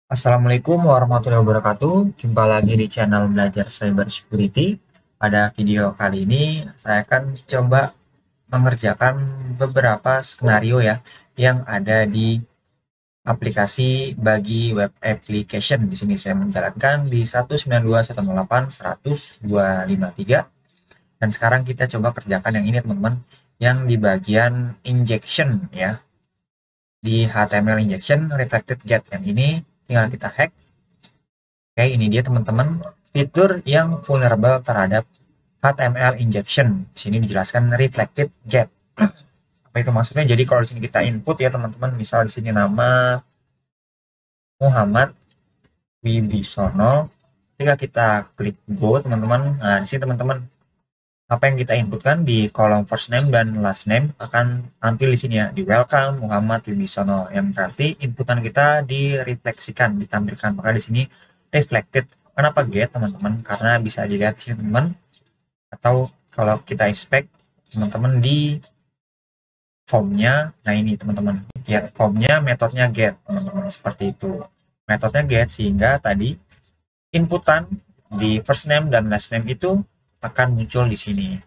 Assalamualaikum warahmatullahi wabarakatuh. Jumpa lagi di channel Belajar Cyber Security. Pada video kali ini, saya akan coba mengerjakan beberapa skenario ya yang ada di aplikasi bagi web application. Di sini saya menjalankan di 192.168.100.253. Dan sekarang kita coba kerjakan yang ini teman-teman, yang di bagian injection ya. Di HTML injection reflected get yang ini tinggal kita hack. Oke, ini dia teman-teman fitur yang vulnerable terhadap HTML injection. Di sini dijelaskan reflected get. Apa itu maksudnya? Jadi kalau di sini kita input ya teman-teman, misal di sini nama Muhammad Wibisono. Ketika kita klik go teman-teman, nah di sini teman-teman apa yang kita inputkan di kolom first name dan last name akan tampil di sini ya, di welcome Muhammad Wibisono, yang berarti inputan kita direfleksikan, ditampilkan. Maka di sini reflected. Kenapa get teman-teman? Karena bisa dilihat di sini teman, atau kalau kita inspect teman-teman di formnya. Nah ini teman-teman, lihat formnya metodenya get teman-teman, seperti itu metodenya get, sehingga tadi inputan di first name dan last name itu akan muncul di sini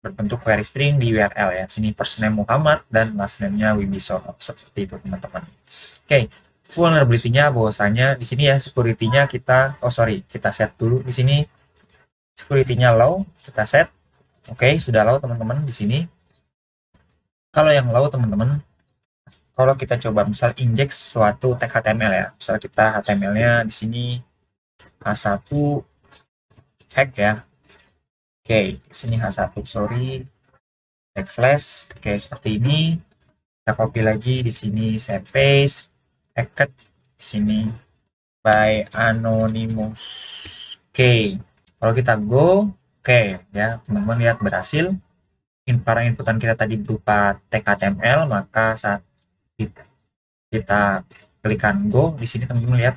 berbentuk query string di URL ya. Sini first name Muhammad dan last name-nya Wibisono, seperti itu teman-teman. Oke, vulnerability-nya bahwasanya di sini ya security-nya kita set dulu di sini. Security-nya low, kita set. Oke, sudah low teman-teman di sini. Kalau yang low teman-teman, kalau kita coba misal injek suatu tag HTML ya. Misal kita HTML-nya di sini H1 hack ya. Oke, di sini H1 sorry, backslash. Oke, seperti ini. Kita copy lagi di sini, saya paste, hacked di sini by anonymous. Oke, kalau kita go, oke ya teman-teman, lihat berhasil. Para inputan kita tadi berupa tag HTML, maka saat kita klikkan go di sini teman-teman lihat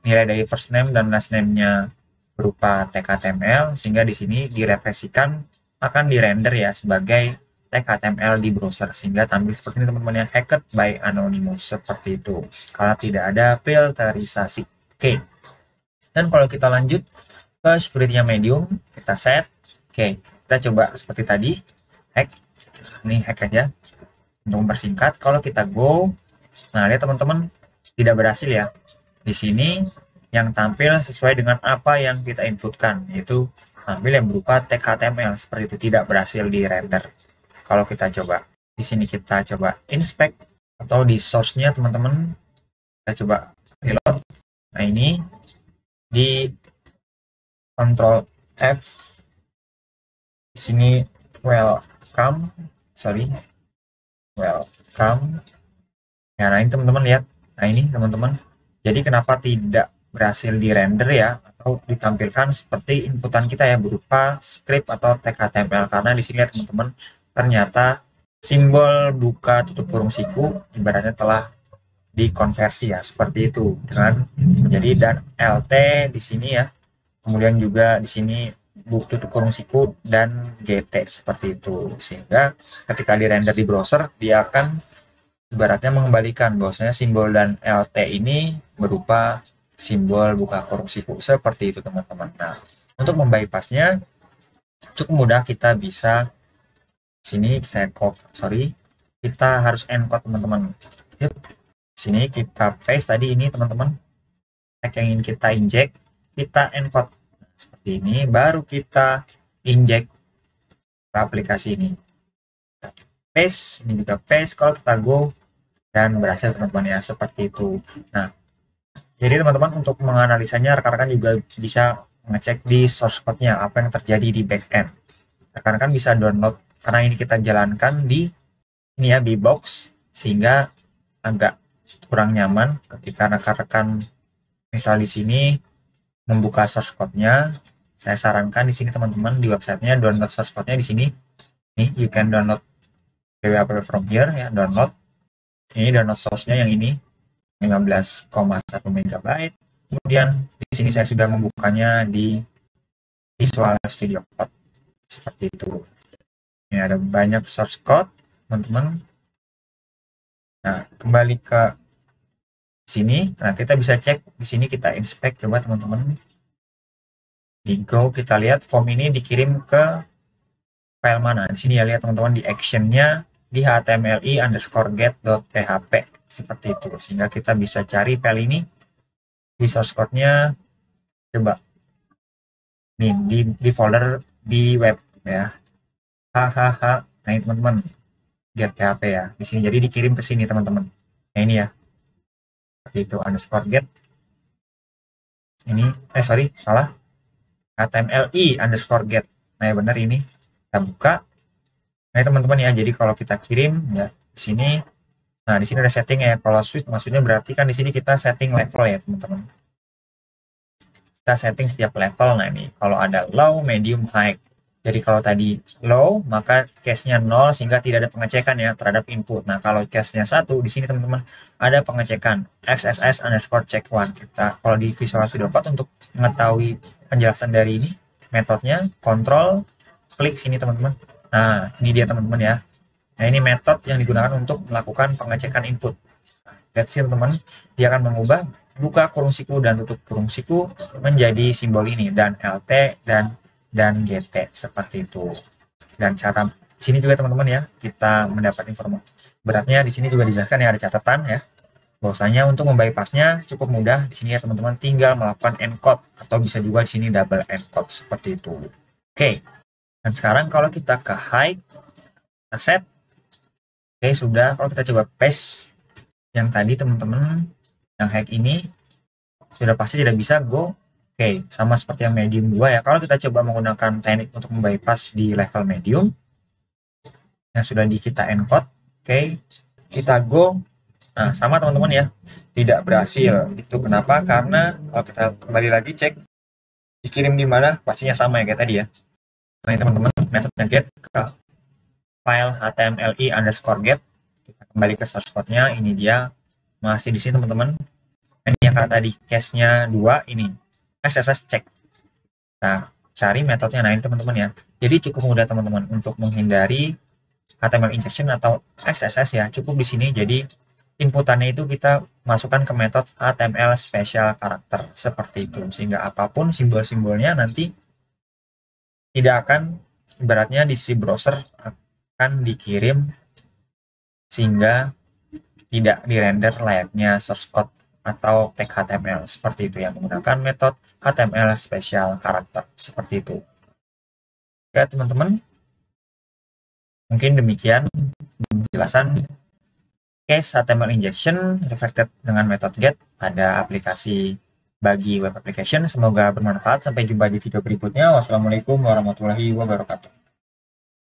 nilai dari first name dan last name-nya berupa tag HTML, sehingga di sini direfleksikan akan dirender ya sebagai tag HTML di browser, sehingga tampil seperti ini teman-teman ya, hacked by anonymous, seperti itu karena tidak ada filterisasi. Oke, dan kalau kita lanjut ke security-nya medium, kita set. Oke, kita coba seperti tadi, hack. Ini hack aja untuk mempersingkat. Kalau kita go, nah lihat teman-teman, tidak berhasil ya. Di sini yang tampil sesuai dengan apa yang kita inputkan, yaitu tampil yang berupa tag HTML, seperti itu, tidak berhasil di render. Kalau kita coba di sini, kita coba inspect atau di source-nya teman-teman, kita coba reload. Nah ini di Ctrl F di sini welcome ya. Nah ini teman-teman lihat, nah ini teman-teman, jadi kenapa tidak berhasil di render ya, atau ditampilkan seperti inputan kita ya berupa script atau tag HTML, karena di sini lihat teman-teman, ternyata simbol buka tutup kurung siku ibaratnya telah dikonversi ya, seperti itu, dengan menjadi dan LT di sini ya, kemudian juga di sini buka tutup kurung siku dan GT, seperti itu, sehingga ketika di render di browser dia akan ibaratnya mengembalikan bahwasanya simbol dan LT ini berupa simbol buka kurung siku, seperti itu teman-teman. Nah, untuk membypassnya cukup mudah, kita bisa sini saya kita harus encode teman-teman. Sini kita paste tadi ini teman-teman, tag yang ingin kita inject, kita encode seperti ini, baru kita inject ke aplikasi ini. Paste, ini juga paste. Kalau kita go, dan berhasil teman-teman ya, seperti itu. Nah, jadi teman-teman, untuk menganalisanya rekan-rekan juga bisa ngecek di source code-nya apa yang terjadi di backend. Rekan-rekan bisa download, karena ini kita jalankan di ini ya, di box, sehingga agak kurang nyaman ketika rekan-rekan misal di sini membuka source code-nya. Saya sarankan di sini teman-teman, di websitenya download source code-nya di sini. Nih, you can download www from here ya, download. Ini download source-nya yang ini 15,1 MB. Kemudian di sini saya sudah membukanya di Visual Studio Code, seperti itu. Ini ada banyak source code teman-teman. Nah, kembali ke sini. Nah, kita bisa cek di sini, kita inspect coba teman-teman. Di Go kita lihat form ini dikirim ke file mana. Di sini ya, lihat teman-teman di actionnya di htmli_get.php seperti itu. Sehingga kita bisa cari file ini di source code-nya, coba nih di folder di web ya. Hahaha. Nah, ini teman-teman, get php ya. Di sini jadi dikirim ke sini teman-teman. Nah, ini ya. Seperti itu _get. Ini sorry, salah. htmli_get. Nah, ya benar ini. Kita buka. Nah, teman-teman ya. Jadi kalau kita kirim ya di sini. Nah, di sini ada setting ya. Kalau switch maksudnya berarti kan di sini kita setting level ya, teman-teman. Kita setting setiap level. Nah, ini kalau ada low, medium, high. Jadi kalau tadi low, maka cache-nya 0 sehingga tidak ada pengecekan ya terhadap input. Nah, kalau cache-nya 1, di sini teman-teman ada pengecekan XSS_check1. Kita kalau di visual.code untuk mengetahui penjelasan dari ini, metodenya kontrol klik sini teman-teman. Nah, ini dia teman-teman ya. Nah, ini metode yang digunakan untuk melakukan pengecekan input. Lihat sini teman-teman, dia akan mengubah buka kurung siku dan tutup kurung siku menjadi simbol ini, dan LT dan GT seperti itu. Dan cara di sini juga teman-teman ya, kita mendapat informasi. Beratnya di sini juga dijelaskan ya, ada catatan ya. Bahwasanya untuk membypassnya cukup mudah di sini ya teman-teman, tinggal melakukan encode atau bisa juga di sini double encode seperti itu. Oke. Dan sekarang kalau kita ke hide, kita set. Oke, sudah. Kalau kita coba paste yang tadi teman-teman, yang hide ini sudah pasti tidak bisa go. Oke, sama seperti yang medium 2 ya. Kalau kita coba menggunakan teknik untuk membypass di level medium yang sudah di kita encode, oke, kita go. Nah, sama teman-teman ya, tidak berhasil. Itu kenapa? Karena kalau kita kembali lagi cek dikirim di mana, pastinya sama ya kayak tadi ya. Nah, teman-teman, metodenya get ke file htmli_get. Kita kembali ke source code-nya, ini dia masih di sini teman-teman. Ini yang karena tadi cache-nya 2 ini XSS check. Nah, cari metodenya. Nah, ini teman-teman ya. Jadi cukup mudah teman-teman untuk menghindari HTML injection atau XSS ya. Cukup di sini. Jadi inputannya itu kita masukkan ke metode HTML special character seperti itu. Sehingga apapun simbol-simbolnya nanti tidak akan, ibaratnya di sisi browser akan dikirim sehingga tidak dirender layaknya source code atau tag HTML seperti itu ya, menggunakan metode HTML special character seperti itu. Oke teman-teman, mungkin demikian penjelasan case HTML injection reflected dengan metode get pada aplikasi bagi web application. Semoga bermanfaat. Sampai jumpa di video berikutnya. Wassalamualaikum warahmatullahi wabarakatuh.